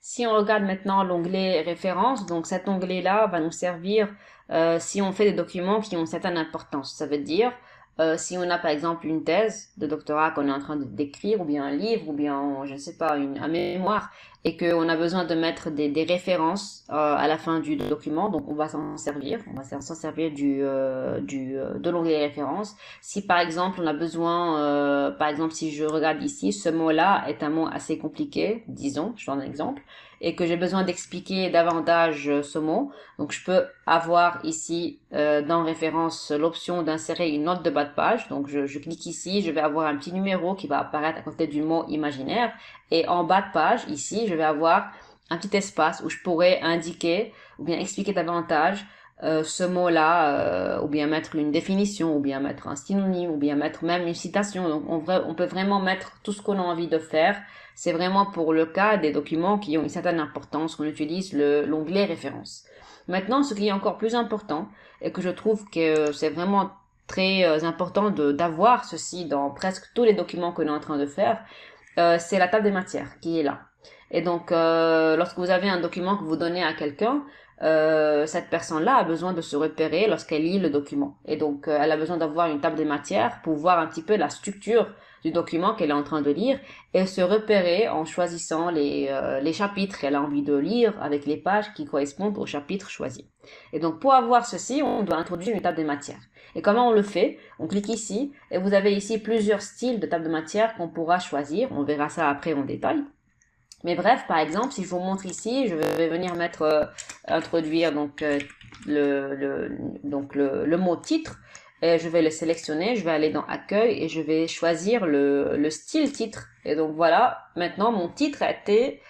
Si on regarde maintenant l'onglet références, donc cet onglet-là va nous servir si on fait des documents qui ont une certaine importance. Ça veut dire si on a par exemple une thèse de doctorat qu'on est en train d'écrire, ou bien un livre, ou bien, je ne sais pas, un mémoire, et qu'on a besoin de mettre des références à la fin du document, donc on va s'en servir. On va s'en servir de l'onglet références. Si par exemple on a besoin, par exemple si je regarde ici, ce mot-là est un mot assez compliqué, disons, je donne un exemple, et que j'ai besoin d'expliquer davantage ce mot, donc je peux avoir ici dans référence l'option d'insérer une note de bas de page. Donc je clique ici, je vais avoir un petit numéro qui va apparaître à côté du mot imaginaire, et en bas de page ici je vais avoir un petit espace où je pourrais indiquer ou bien expliquer davantage ce mot-là, ou bien mettre une définition, ou bien mettre un synonyme, ou bien mettre même une citation. Donc on peut vraiment mettre tout ce qu'on a envie de faire. C'est vraiment pour le cas des documents qui ont une certaine importance qu'on utilise l'onglet référence. Maintenant, ce qui est encore plus important, et que je trouve que c'est vraiment très important d'avoir ceci dans presque tous les documents qu'on est en train de faire, c'est la table des matières qui est là. Et donc, lorsque vous avez un document que vous donnez à quelqu'un, cette personne-là a besoin de se repérer lorsqu'elle lit le document. Et donc, elle a besoin d'avoir une table des matières pour voir un petit peu la structure du document qu'elle est en train de lire et se repérer en choisissant les chapitres qu'elle a envie de lire avec les pages qui correspondent au chapitre choisi. Et donc, pour avoir ceci, on doit introduire une table des matières. Et comment on le fait? On clique ici et vous avez ici plusieurs styles de table de matière qu'on pourra choisir. On verra ça après en détail. Mais bref, par exemple, si je vous montre ici, je vais venir mettre, introduire donc, le mot titre. Et je vais le sélectionner, je vais aller dans accueil et je vais choisir le style titre. Et donc voilà, maintenant mon titre a été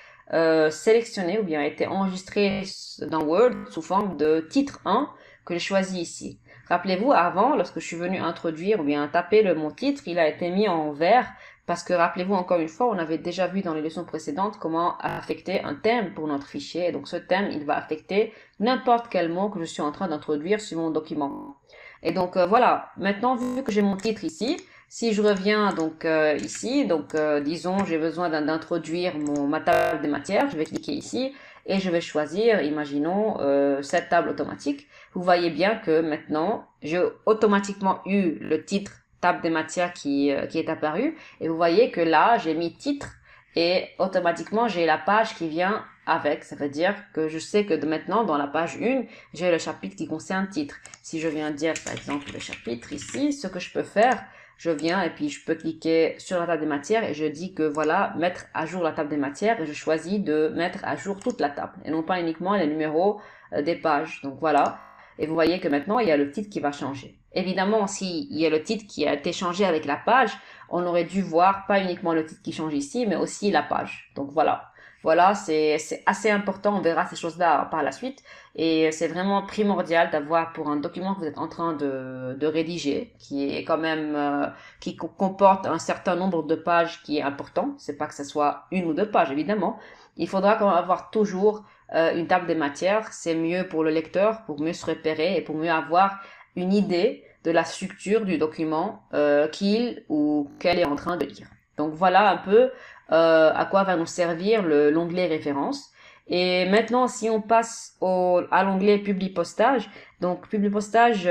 sélectionné ou bien a été enregistré dans Word sous forme de titre 1 que j'ai choisi ici. Rappelez-vous, avant, lorsque je suis venu introduire ou bien taper le mot titre, il a été mis en vert parce que rappelez-vous encore une fois, on avait déjà vu dans les leçons précédentes comment affecter un thème pour notre fichier. Et donc ce thème, il va affecter n'importe quel mot que je suis en train d'introduire sur mon document. Et donc voilà, maintenant vu que j'ai mon titre ici, si je reviens donc ici, donc disons j'ai besoin d'introduire ma table des matières, je vais cliquer ici et je vais choisir, imaginons, cette table automatique. Vous voyez bien que maintenant j'ai automatiquement eu le titre table des matières qui est apparu et vous voyez que là j'ai mis titre et automatiquement j'ai la page qui vient avec. Ça veut dire que je sais que maintenant dans la page 1 j'ai le chapitre qui concerne titre. Si je viens dire par exemple le chapitre ici, ce que je peux faire, je viens et puis je peux cliquer sur la table des matières et je dis que voilà, mettre à jour la table des matières et je choisis de mettre à jour toute la table et non pas uniquement les numéros des pages. Donc voilà. Et vous voyez que maintenant, il y a le titre qui va changer. Évidemment, s'il y a le titre qui a été changé avec la page, on aurait dû voir pas uniquement le titre qui change ici, mais aussi la page. Donc voilà. Voilà, c'est assez important. On verra ces choses-là par la suite. Et c'est vraiment primordial d'avoir pour un document que vous êtes en train de rédiger, qui est quand même, qui comporte un certain nombre de pages qui est important. C'est pas que ce soit une ou deux pages, évidemment. Il faudra quand même avoir toujours une table des matières, c'est mieux pour le lecteur, pour mieux se repérer et pour mieux avoir une idée de la structure du document qu'il ou qu'elle est en train de lire. Donc voilà un peu à quoi va nous servir l'onglet référence. Et maintenant, si on passe à l'onglet publipostage, donc publipostage,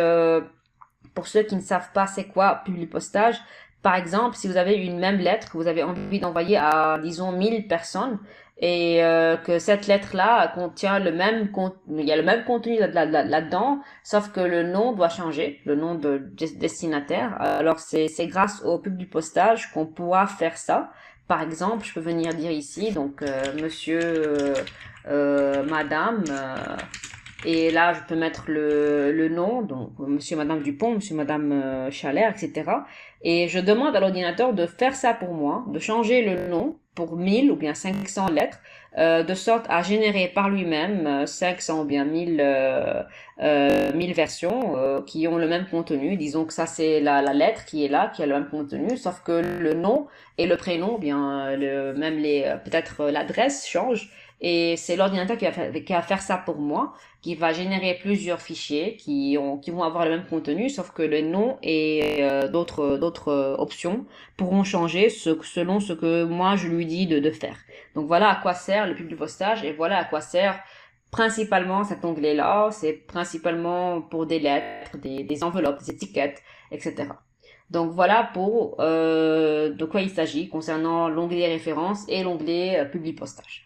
pour ceux qui ne savent pas c'est quoi publipostage, par exemple, si vous avez une même lettre que vous avez envie d'envoyer à, disons, 1000 personnes, et que cette lettre-là contient il y a le même contenu là-dedans, sauf que le nom doit changer, le nom de destinataire. Alors c'est grâce au publipostage qu'on pourra faire ça. Par exemple, je peux venir dire ici, donc monsieur, madame, et là, je peux mettre le nom, donc monsieur, madame Dupont, monsieur, madame Chalère, etc. Et je demande à l'ordinateur de faire ça pour moi, de changer le nom pour 1000 ou bien 500 lettres, de sorte à générer par lui-même 500 ou bien 1000 versions qui ont le même contenu. Disons que ça, c'est la lettre qui est là, qui a le même contenu, sauf que le nom et le prénom, bien même peut-être l'adresse change. Et c'est l'ordinateur qui va faire ça pour moi, qui va générer plusieurs fichiers qui vont avoir le même contenu, sauf que les noms et d'autres options pourront changer selon ce que moi je lui dis de faire. Donc voilà à quoi sert le publipostage et voilà à quoi sert principalement cet onglet-là. C'est principalement pour des lettres, des enveloppes, des étiquettes, etc. Donc voilà pour de quoi il s'agit concernant l'onglet références et l'onglet publipostage.